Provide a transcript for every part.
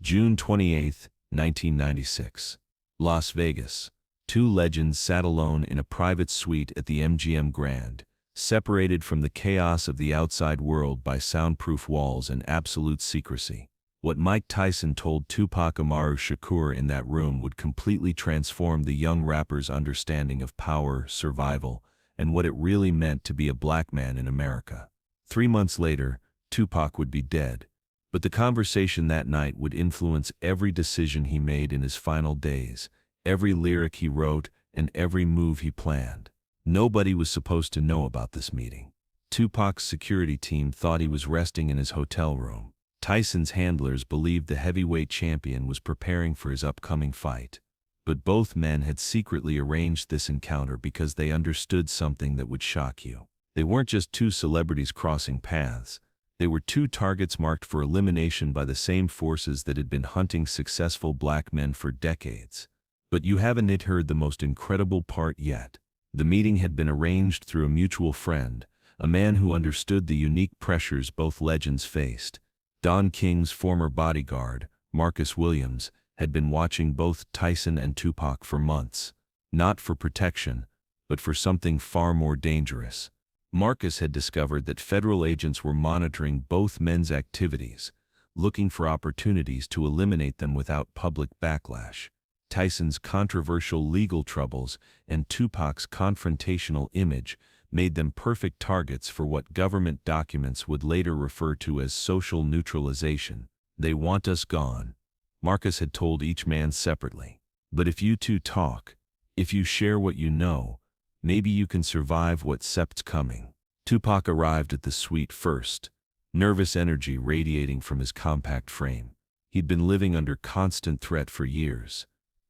June 28, 1996. Las Vegas. Two legends sat alone in a private suite at the MGM Grand, separated from the chaos of the outside world by soundproof walls and absolute secrecy. What Mike Tyson told Tupac Shakur in that room would completely transform the young rapper's understanding of power, survival, and what it really meant to be a black man in America. 3 months later, Tupac would be dead, but the conversation that night would influence every decision he made in his final days, every lyric he wrote, and every move he planned. Nobody was supposed to know about this meeting. Tupac's security team thought he was resting in his hotel room. Tyson's handlers believed the heavyweight champion was preparing for his upcoming fight. But both men had secretly arranged this encounter because they understood something that would shock you. They weren't just two celebrities crossing paths. They were two targets marked for elimination by the same forces that had been hunting successful black men for decades. But you haven't heard the most incredible part yet. The meeting had been arranged through a mutual friend, a man who understood the unique pressures both legends faced. Don King's former bodyguard, Marcus Williams, had been watching both Tyson and Tupac for months, not for protection, but for something far more dangerous. Marcus had discovered that federal agents were monitoring both men's activities, looking for opportunities to eliminate them without public backlash. Tyson's controversial legal troubles and Tupac's confrontational image made them perfect targets for what government documents would later refer to as social neutralization. "They want us gone," Marcus had told each man separately. "But if you two talk, if you share what you know, maybe you can survive what sept's coming." Tupac arrived at the suite first, nervous energy radiating from his compact frame. He'd been living under constant threat for years.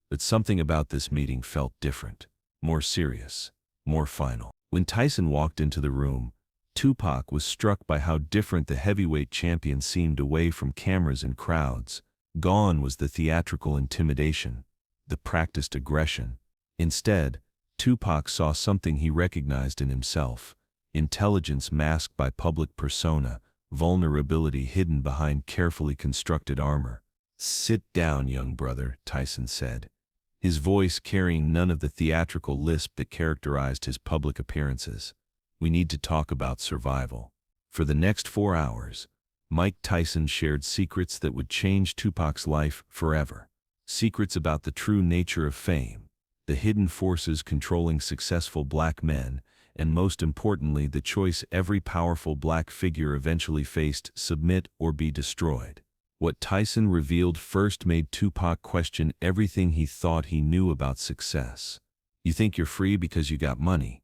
But something about this meeting felt different, more serious, more final. When Tyson walked into the room, Tupac was struck by how different the heavyweight champion seemed away from cameras and crowds. Gone was the theatrical intimidation, the practiced aggression. Instead, Tupac saw something he recognized in himself: intelligence masked by public persona, vulnerability hidden behind carefully constructed armor. "Sit down, young brother," Tyson said, his voice carrying none of the theatrical lisp that characterized his public appearances. "We need to talk about survival." For the next 4 hours, Mike Tyson shared secrets that would change Tupac's life forever. Secrets about the true nature of fame, the hidden forces controlling successful black men, and most importantly, the choice every powerful black figure eventually faced: submit or be destroyed. What Tyson revealed first made Tupac question everything he thought he knew about success. "You think you're free because you got money?"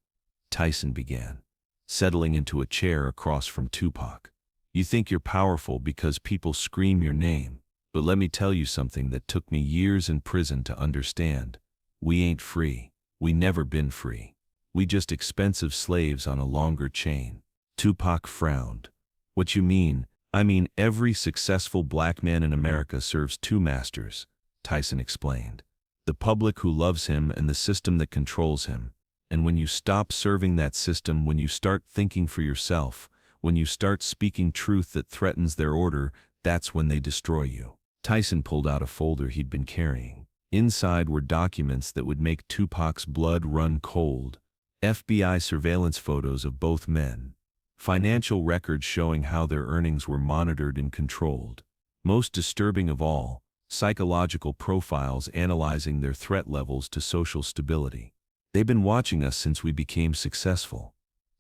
Tyson began, settling into a chair across from Tupac. "You think you're powerful because people scream your name. But let me tell you something that took me years in prison to understand. We ain't free. We never been free. We just expensive slaves on a longer chain." Tupac frowned. "What you mean?" "I mean, every successful black man in America serves two masters," Tyson explained. "The public who loves him and the system that controls him. And when you stop serving that system, when you start thinking for yourself, when you start speaking truth that threatens their order, that's when they destroy you." Tyson pulled out a folder he'd been carrying. Inside were documents that would make Tupac's blood run cold. FBI surveillance photos of both men. Financial records showing how their earnings were monitored and controlled. Most disturbing of all, psychological profiles analyzing their threat levels to social stability. "They've been watching us since we became successful,"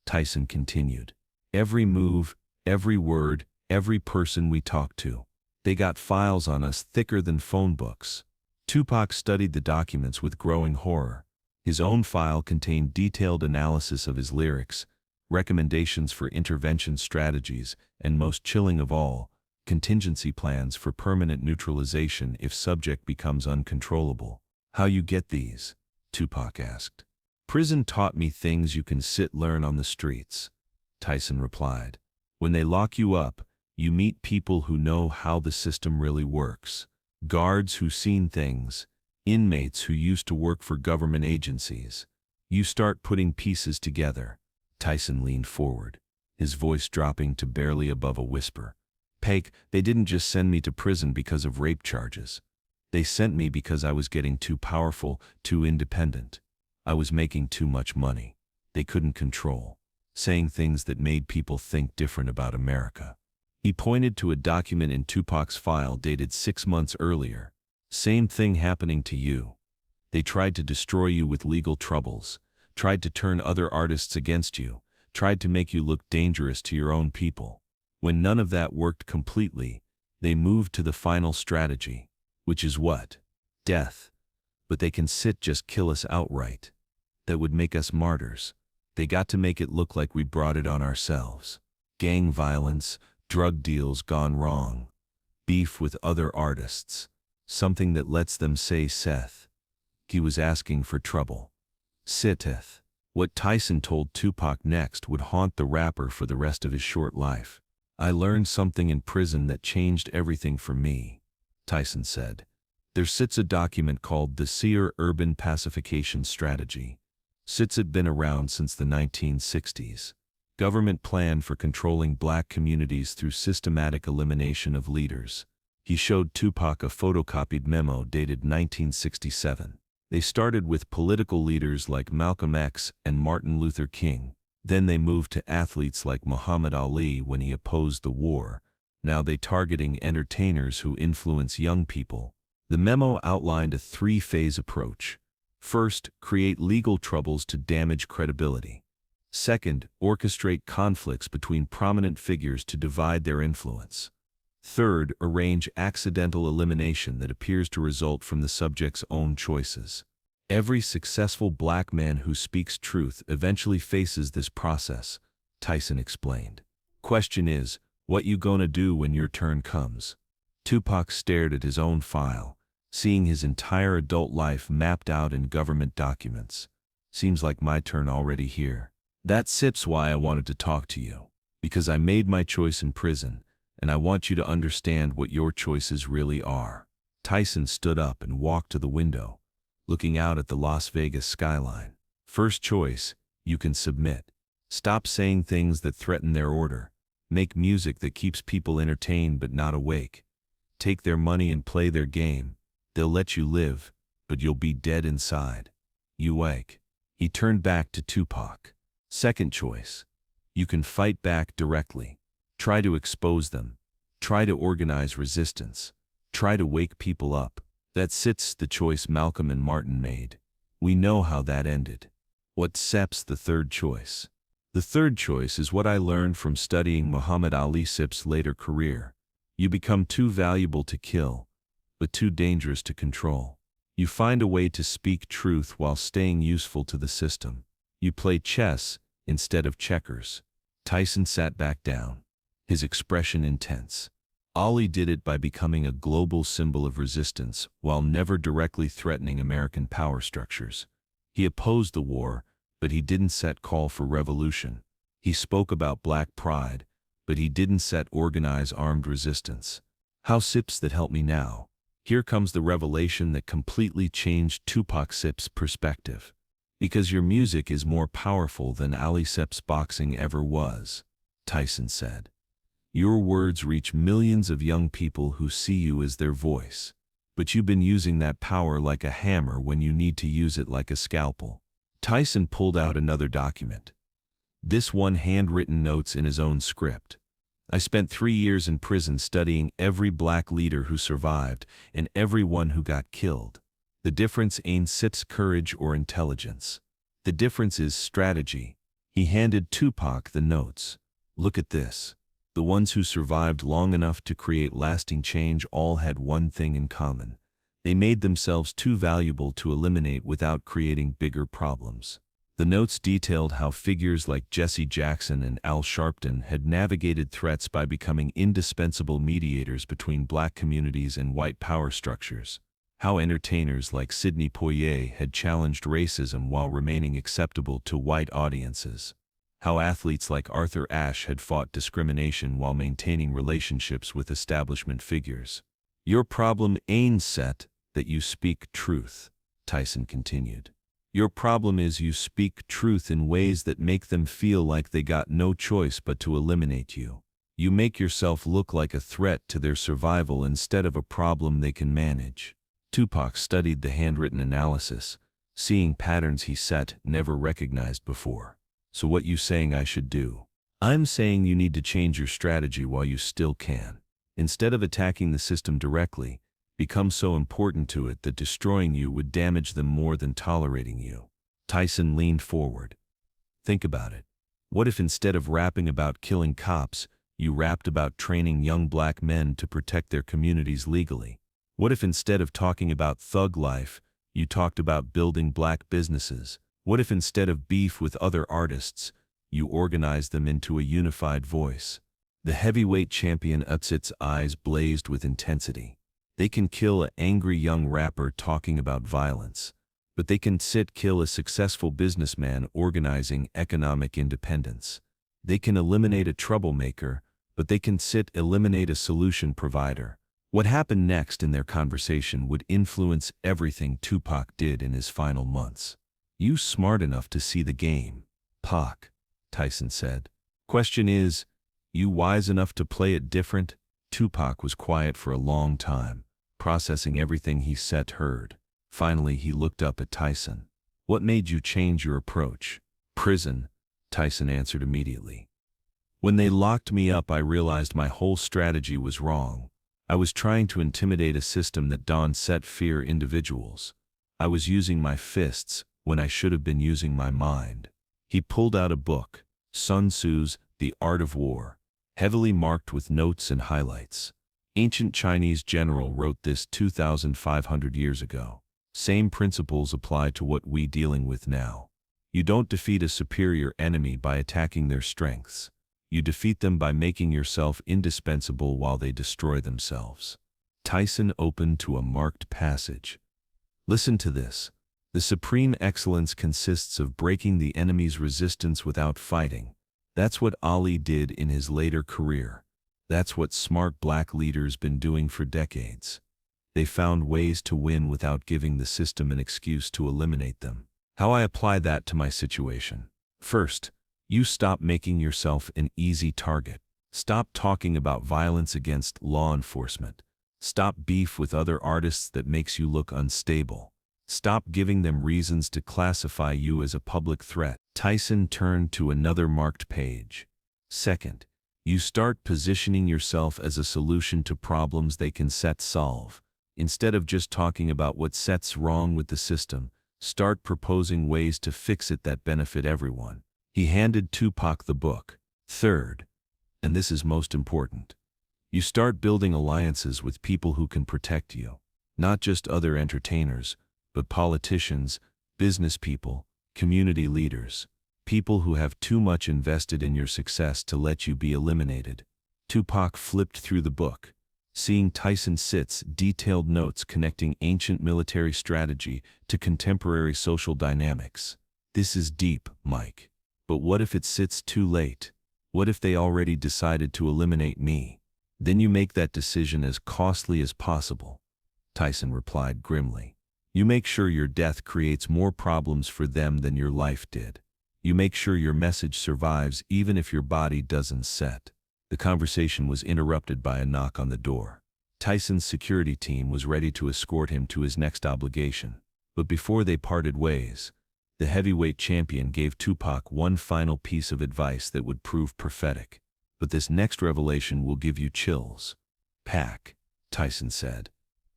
Tyson continued. "Every move, every word, every person we talked to. They got files on us thicker than phone books." Tupac studied the documents with growing horror. His own file contained detailed analysis of his lyrics, recommendations for intervention strategies, and most chilling of all, contingency plans for permanent neutralization if subject becomes uncontrollable. "How you get these?" Tupac asked. "Prison taught me things you can learn on the streets," Tyson replied. "When they lock you up, you meet people who know how the system really works. Guards who've seen things, inmates who used to work for government agencies. You start putting pieces together." Tyson leaned forward, his voice dropping to barely above a whisper. Peg, they didn't just send me to prison because of rape charges. They sent me because I was getting too powerful, too independent. I was making too much money. They couldn't control, saying things that made people think different about America. He pointed to a document in Tupac's file dated 6 months earlier. Same thing happening to you. They tried to destroy you with legal troubles, tried to turn other artists against you, tried to make you look dangerous to your own people. When none of that worked completely, they moved to the final strategy, which is what? Death. But they can just kill us outright. That would make us martyrs. They got to make it look like we brought it on ourselves. Gang violence, drug deals gone wrong, beef with other artists, something that lets them say Seth. He was asking for trouble. Sith. What Tyson told Tupac next would haunt the rapper for the rest of his short life. I learned something in prison that changed everything for me, Tyson said. There sits a document called the Seer Urban Pacification Strategy. Sits had been around since the 1960s. Government plan for controlling black communities through systematic elimination of leaders. He showed Tupac a photocopied memo dated 1967. They started with political leaders like Malcolm X and Martin Luther King. Then they moved to athletes like Muhammad Ali when he opposed the war. Now they targeting entertainers who influence young people. The memo outlined a 3-phase approach. First, create legal troubles to damage credibility. Second, orchestrate conflicts between prominent figures to divide their influence. Third, arrange accidental elimination that appears to result from the subject's own choices. Every successful black man who speaks truth eventually faces this process, Tyson explained. Question is, what you gonna do when your turn comes? Tupac stared at his own file, seeing his entire adult life mapped out in government documents. Seems like my turn already here. That's why I wanted to talk to you. Because I made my choice in prison, and I want you to understand what your choices really are. Tyson stood up and walked to the window, looking out at the Las Vegas skyline. First choice, you can submit. Stop saying things that threaten their order. Make music that keeps people entertained but not awake. Take their money and play their game. They'll let you live, but you'll be dead inside. You wake. He turned back to Tupac. Second choice, you can fight back directly. Try to expose them. Try to organize resistance. Try to wake people up. That's the choice Malcolm and Martin made. We know how that ended. What's the third choice? The third choice is what I learned from studying Muhammad Ali's later career. You become too valuable to kill, but too dangerous to control. You find a way to speak truth while staying useful to the system. You play chess instead of checkers. Tyson sat back down, his expression intense. Ali did it by becoming a global symbol of resistance while never directly threatening American power structures. He opposed the war, but he didn't call for revolution. He spoke about black pride, but he didn't organize armed resistance. How that help me now? Here comes the revelation that completely changed Tupac's perspective. Because your music is more powerful than Ali Sep's boxing ever was, Tyson said. Your words reach millions of young people who see you as their voice. But you've been using that power like a hammer when you need to use it like a scalpel. Tyson pulled out another document. This one handwritten notes in his own script. I spent 3 years in prison studying every black leader who survived and every one who got killed. The difference ain't courage or intelligence. The difference is strategy. He handed Tupac the notes. Look at this. The ones who survived long enough to create lasting change all had one thing in common. They made themselves too valuable to eliminate without creating bigger problems. The notes detailed how figures like Jesse Jackson and Al Sharpton had navigated threats by becoming indispensable mediators between black communities and white power structures. How entertainers like Sidney Poitier had challenged racism while remaining acceptable to white audiences. How athletes like Arthur Ashe had fought discrimination while maintaining relationships with establishment figures. Your problem ain't that you speak truth, Tyson continued. Your problem is you speak truth in ways that make them feel like they got no choice but to eliminate you. You make yourself look like a threat to their survival instead of a problem they can manage. Tupac studied the handwritten analysis, seeing patterns he set never recognized before. So what you saying I should do? I'm saying you need to change your strategy while you still can. Instead of attacking the system directly, become so important to it that destroying you would damage them more than tolerating you. Tyson leaned forward. Think about it. What if instead of rapping about killing cops, you rapped about training young black men to protect their communities legally? What if instead of talking about thug life, you talked about building black businesses? What if instead of beef with other artists, you organized them into a unified voice? The heavyweight champion Utsit's eyes blazed with intensity. They can kill an angry young rapper talking about violence, but they can kill a successful businessman organizing economic independence. They can eliminate a troublemaker, but they can eliminate a solution provider. What happened next in their conversation would influence everything Tupac did in his final months. You smart enough to see the game, Pac, Tyson said. Question is, you wise enough to play it different? Tupac was quiet for a long time, processing everything he heard. Finally, he looked up at Tyson. What made you change your approach? Prison, Tyson answered immediately. When they locked me up, I realized my whole strategy was wrong. I was trying to intimidate a system that set fear individuals. I was using my fists when I should have been using my mind. He pulled out a book, Sun Tzu's The Art of War, heavily marked with notes and highlights. Ancient Chinese general wrote this 2,500 years ago. Same principles apply to what we dealing with now. You don't defeat a superior enemy by attacking their strengths. You defeat them by making yourself indispensable while they destroy themselves. Tyson opened to a marked passage. Listen to this. The supreme excellence consists of breaking the enemy's resistance without fighting. That's what Ali did in his later career. That's what smart black leaders been doing for decades. They found ways to win without giving the system an excuse to eliminate them. How I apply that to my situation. First, you stop making yourself an easy target. Stop talking about violence against law enforcement. Stop beef with other artists that makes you look unstable. Stop giving them reasons to classify you as a public threat. Tyson turned to another marked page. Second, you start positioning yourself as a solution to problems they can solve. Instead of just talking about what's wrong with the system, start proposing ways to fix it that benefit everyone. He handed Tupac the book. Third, and this is most important, you start building alliances with people who can protect you. Not just other entertainers, but politicians, business people, community leaders, people who have too much invested in your success to let you be eliminated. Tupac flipped through the book, seeing Tyson Sit's detailed notes connecting ancient military strategy to contemporary social dynamics. This is deep, Mike. But what if it sits too late? What if they already decided to eliminate me? Then you make that decision as costly as possible. Tyson replied grimly. You make sure your death creates more problems for them than your life did. You make sure your message survives even if your body doesn't set. The conversation was interrupted by a knock on the door. Tyson's security team was ready to escort him to his next obligation. But before they parted ways, the heavyweight champion gave Tupac one final piece of advice that would prove prophetic. But this next revelation will give you chills. Pac, Tyson said,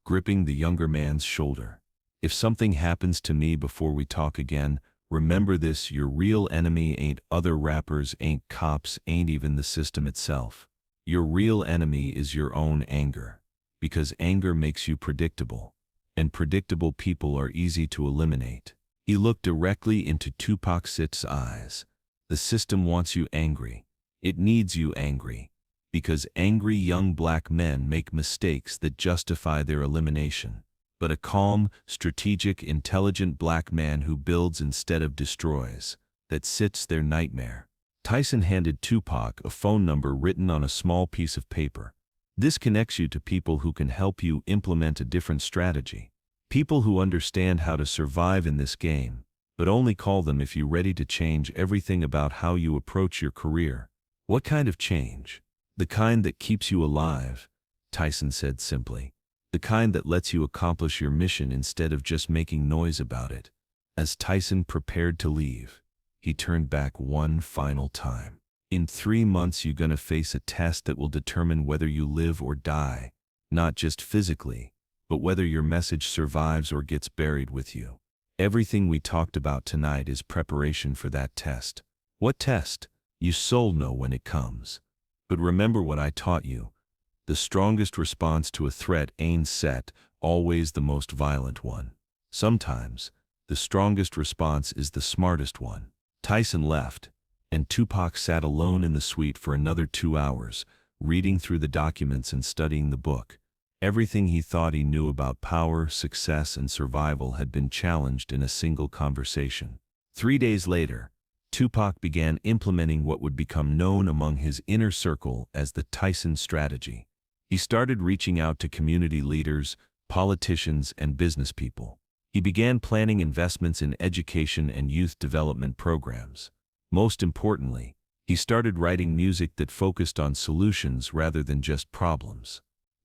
gripping the younger man's shoulder. If something happens to me before we talk again, remember this: your real enemy ain't other rappers, ain't cops, ain't even the system itself. Your real enemy is your own anger. Because anger makes you predictable. And predictable people are easy to eliminate. He looked directly into Tupac Shakur's eyes. The system wants you angry. It needs you angry. Because angry young black men make mistakes that justify their elimination. But a calm, strategic, intelligent black man who builds instead of destroys, that sits their nightmare. Tyson handed Tupac a phone number written on a small piece of paper. This connects you to people who can help you implement a different strategy. People who understand how to survive in this game, but only call them if you're ready to change everything about how you approach your career. What kind of change? The kind that keeps you alive, Tyson said simply. The kind that lets you accomplish your mission instead of just making noise about it. As Tyson prepared to leave, he turned back one final time. In 3 months you're gonna face a test that will determine whether you live or die, not just physically, but whether your message survives or gets buried with you. Everything we talked about tonight is preparation for that test. What test? You soul know when it comes. But remember what I taught you. The strongest response to a threat ain't set, always the most violent one. Sometimes, the strongest response is the smartest one. Tyson left, and Tupac sat alone in the suite for another 2 hours, reading through the documents and studying the book. Everything he thought he knew about power, success, and survival had been challenged in a single conversation. 3 days later, Tupac began implementing what would become known among his inner circle as the Tyson strategy. He started reaching out to community leaders, politicians, and business people. He began planning investments in education and youth development programs. Most importantly, he started writing music that focused on solutions rather than just problems.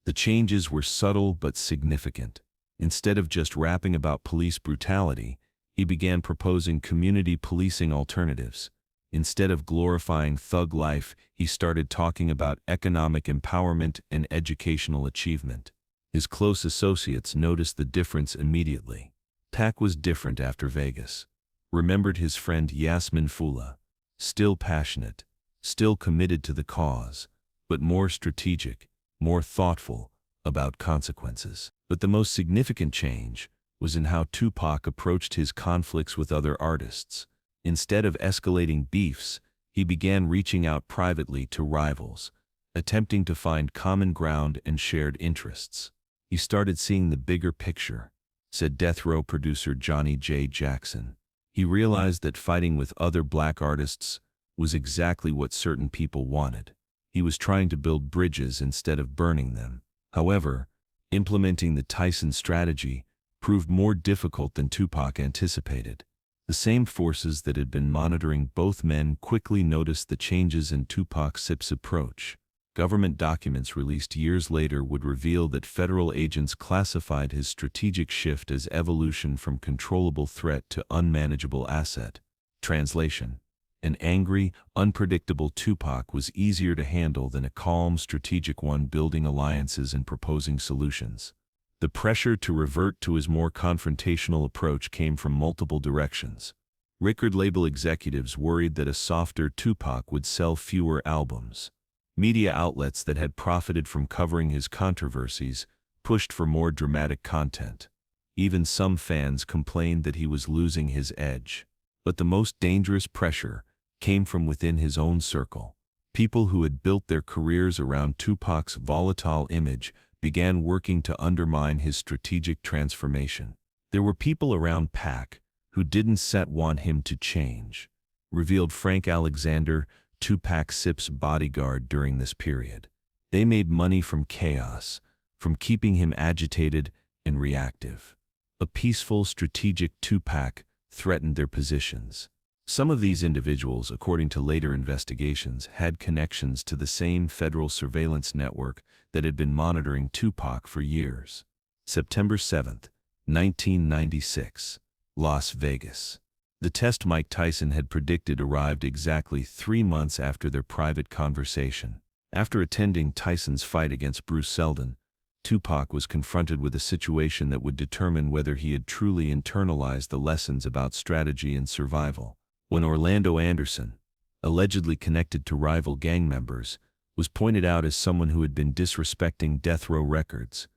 The changes were subtle but significant. Instead of just rapping about police brutality, he began proposing community policing alternatives. Instead of glorifying thug life, he started talking about economic empowerment and educational achievement. His close associates noticed the difference immediately. Pac was different after Vegas. Remembered his friend Yasmin Fula. Still passionate, still committed to the cause, but more strategic, more thoughtful about consequences. But the most significant change was in how Tupac approached his conflicts with other artists. Instead of escalating beefs, he began reaching out privately to rivals, attempting to find common ground and shared interests. He started seeing the bigger picture, said Death Row producer Johnny J. Jackson. He realized that fighting with other black artists was exactly what certain people wanted. He was trying to build bridges instead of burning them. However, implementing the Tyson strategy proved more difficult than Tupac anticipated. The same forces that had been monitoring both men quickly noticed the changes in Tupac's approach. Government documents released years later would reveal that federal agents classified his strategic shift as evolution from controllable threat to unmanageable asset. Translation: an angry, unpredictable Tupac was easier to handle than a calm, strategic one building alliances and proposing solutions. The pressure to revert to his more confrontational approach came from multiple directions. Record label executives worried that a softer Tupac would sell fewer albums. Media outlets that had profited from covering his controversies pushed for more dramatic content. Even some fans complained that he was losing his edge. But the most dangerous pressure came from within his own circle. People who had built their careers around Tupac's volatile image began working to undermine his strategic transformation. There were people around Pac who didn't want him to change, revealed Frank Alexander, Tupac Sip's bodyguard during this period. They made money from chaos, from keeping him agitated and reactive. A peaceful, strategic Tupac threatened their positions. Some of these individuals, according to later investigations, had connections to the same federal surveillance network that had been monitoring Tupac for years. September 7, 1996, Las Vegas. The test Mike Tyson had predicted arrived exactly 3 months after their private conversation. After attending Tyson's fight against Bruce Seldon, Tupac was confronted with a situation that would determine whether he had truly internalized the lessons about strategy and survival. When Orlando Anderson, allegedly connected to rival gang members, was pointed out as someone who had been disrespecting Death Row Records,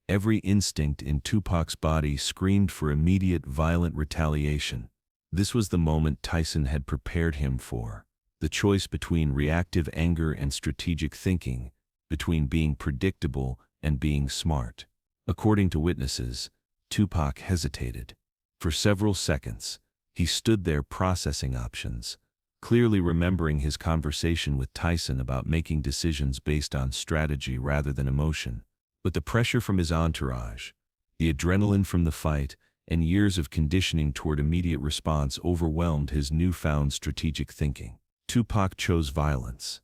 every instinct in Tupac's body screamed for immediate violent retaliation. This was the moment Tyson had prepared him for. The choice between reactive anger and strategic thinking, between being predictable and being smart. According to witnesses, Tupac hesitated. For several seconds, he stood there processing options, clearly remembering his conversation with Tyson about making decisions based on strategy rather than emotion. But the pressure from his entourage, the adrenaline from the fight, and years of conditioning toward immediate response overwhelmed his newfound strategic thinking. Tupac chose violence.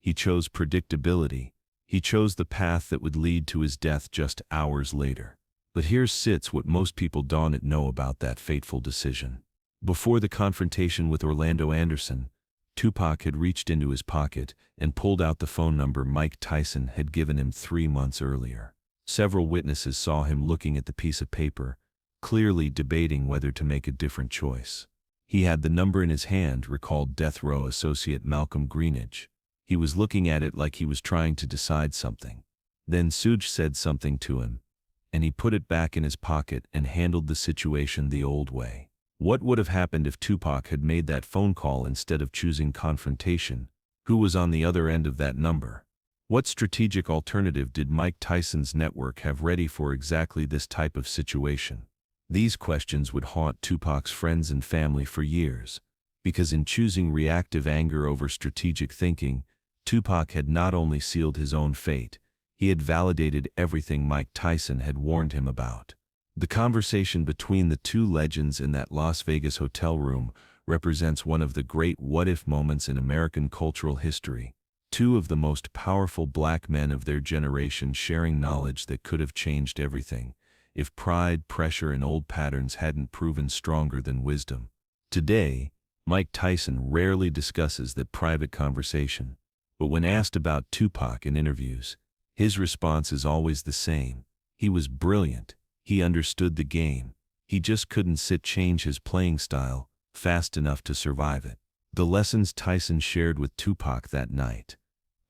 He chose predictability. He chose the path that would lead to his death just hours later. But here sits what most people don't know about that fateful decision. Before the confrontation with Orlando Anderson, Tupac had reached into his pocket and pulled out the phone number Mike Tyson had given him 3 months earlier. Several witnesses saw him looking at the piece of paper, clearly debating whether to make a different choice. He had the number in his hand, recalled death row associate Malcolm Greenidge. He was looking at it like he was trying to decide something. Then Suge said something to him, and he put it back in his pocket and handled the situation the old way. What would have happened if Tupac had made that phone call instead of choosing confrontation? Who was on the other end of that number? What strategic alternative did Mike Tyson's network have ready for exactly this type of situation? These questions would haunt Tupac's friends and family for years, because in choosing reactive anger over strategic thinking, Tupac had not only sealed his own fate, he had validated everything Mike Tyson had warned him about. The conversation between the two legends in that Las Vegas hotel room represents one of the great what-if moments in American cultural history. Two of the most powerful black men of their generation sharing knowledge that could have changed everything, if pride, pressure, and old patterns hadn't proven stronger than wisdom. Today, Mike Tyson rarely discusses that private conversation, but when asked about Tupac in interviews, his response is always the same. He was brilliant. He understood the game. He just couldn't change his playing style fast enough to survive it. The lessons Tyson shared with Tupac that night,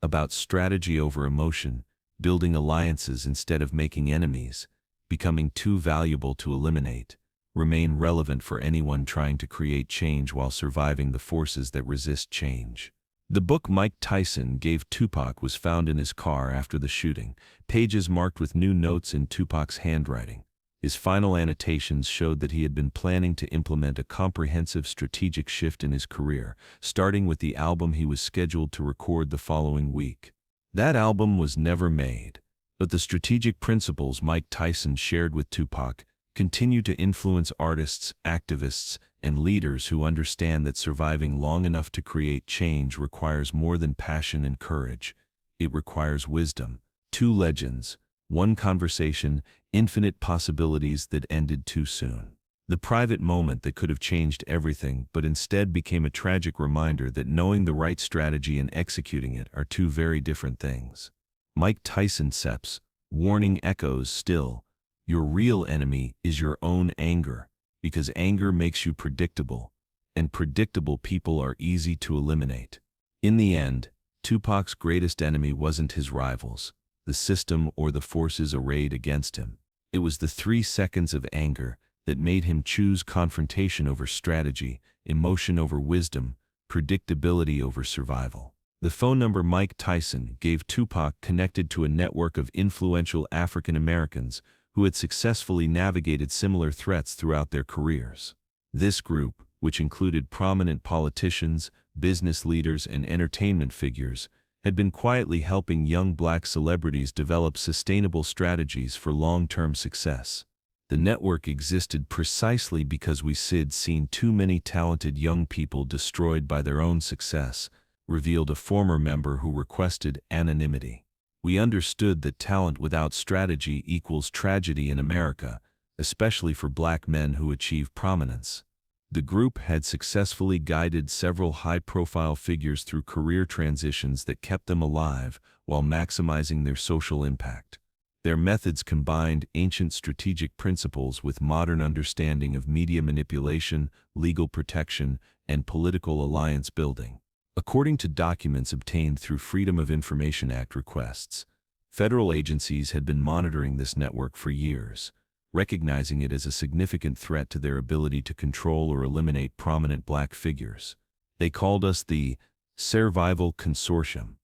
about strategy over emotion, building alliances instead of making enemies, becoming too valuable to eliminate, remain relevant for anyone trying to create change while surviving the forces that resist change. The book Mike Tyson gave Tupac was found in his car after the shooting, pages marked with new notes in Tupac's handwriting. His final annotations showed that he had been planning to implement a comprehensive strategic shift in his career, starting with the album he was scheduled to record the following week. That album was never made, but the strategic principles Mike Tyson shared with Tupac continue to influence artists, activists, and leaders who understand that surviving long enough to create change requires more than passion and courage. It requires wisdom. Two legends, one conversation, infinite possibilities that ended too soon. The private moment that could have changed everything but instead became a tragic reminder that knowing the right strategy and executing it are two very different things. Mike Tyson Seps, warning echoes still. Your real enemy is your own anger, because anger makes you predictable, and predictable people are easy to eliminate. In the end, Tupac's greatest enemy wasn't his rivals, the system or the forces arrayed against him. It was the 3 seconds of anger that made him choose confrontation over strategy, emotion over wisdom, predictability over survival. The phone number Mike Tyson gave Tupac connected to a network of influential African Americans who had successfully navigated similar threats throughout their careers. This group, which included prominent politicians, business leaders, and entertainment figures, had been quietly helping young black celebrities develop sustainable strategies for long-term success. The network existed precisely because we'd seen too many talented young people destroyed by their own success, revealed a former member who requested anonymity. We understood that talent without strategy equals tragedy in America, especially for black men who achieve prominence. The group had successfully guided several high-profile figures through career transitions that kept them alive while maximizing their social impact. Their methods combined ancient strategic principles with modern understanding of media manipulation, legal protection, and political alliance building. According to documents obtained through Freedom of Information Act requests, federal agencies had been monitoring this network for years, recognizing it as a significant threat to their ability to control or eliminate prominent black figures. They called us the Survival Consortium,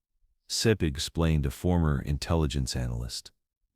SIP explained a former intelligence analyst.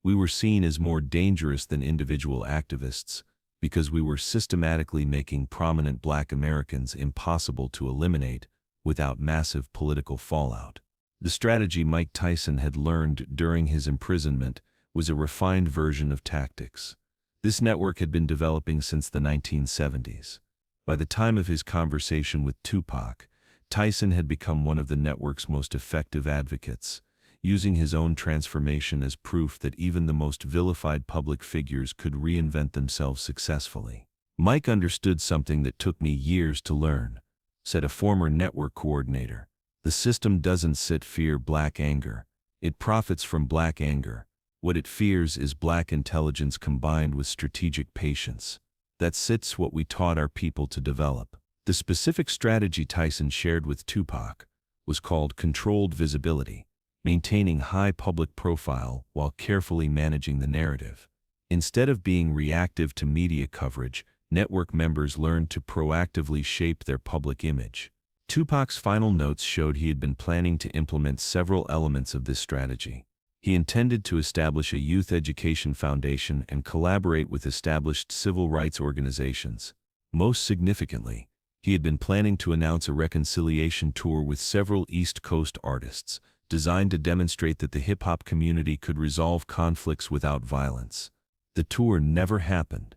We were seen as more dangerous than individual activists because we were systematically making prominent black Americans impossible to eliminate without massive political fallout. The strategy Mike Tyson had learned during his imprisonment was a refined version of tactics. This network had been developing since the 1970s. By the time of his conversation with Tupac, Tyson had become one of the network's most effective advocates, using his own transformation as proof that even the most vilified public figures could reinvent themselves successfully. "Mike understood something that took me years to learn," said a former network coordinator. "The system doesn't fear black anger. It profits from black anger. What it fears is black intelligence combined with strategic patience. That's what we taught our people to develop." The specific strategy Tyson shared with Tupac was called controlled visibility, maintaining high public profile while carefully managing the narrative. Instead of being reactive to media coverage, network members learned to proactively shape their public image. Tupac's final notes showed he had been planning to implement several elements of this strategy. He intended to establish a youth education foundation and collaborate with established civil rights organizations. Most significantly, he had been planning to announce a reconciliation tour with several East Coast artists, designed to demonstrate that the hip-hop community could resolve conflicts without violence. The tour never happened,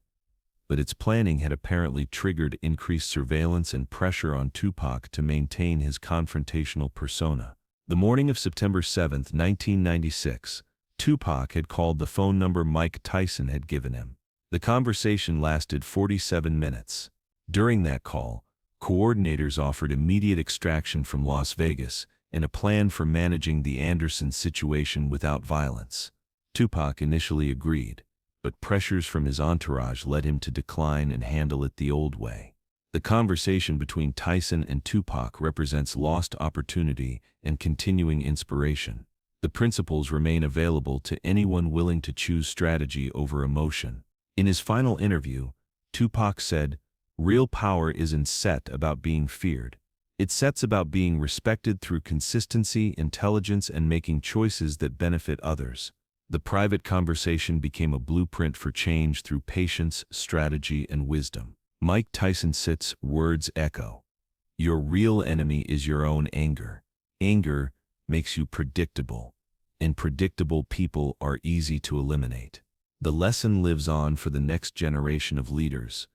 but its planning had apparently triggered increased surveillance and pressure on Tupac to maintain his confrontational persona. The morning of September 7, 1996, Tupac had called the phone number Mike Tyson had given him. The conversation lasted 47 minutes. During that call, coordinators offered immediate extraction from Las Vegas and a plan for managing the Anderson situation without violence. Tupac initially agreed, but pressures from his entourage led him to decline and handle it the old way. The conversation between Tyson and Tupac represents lost opportunity and continuing inspiration. The principles remain available to anyone willing to choose strategy over emotion. In his final interview, Tupac said, "Real power isn't about being feared. It's about being respected through consistency, intelligence, and making choices that benefit others." The private conversation became a blueprint for change through patience, strategy, and wisdom. Mike Tyson's words echo. "Your real enemy is your own anger. Anger makes you predictable, and predictable people are easy to eliminate." The lesson lives on for the next generation of leaders.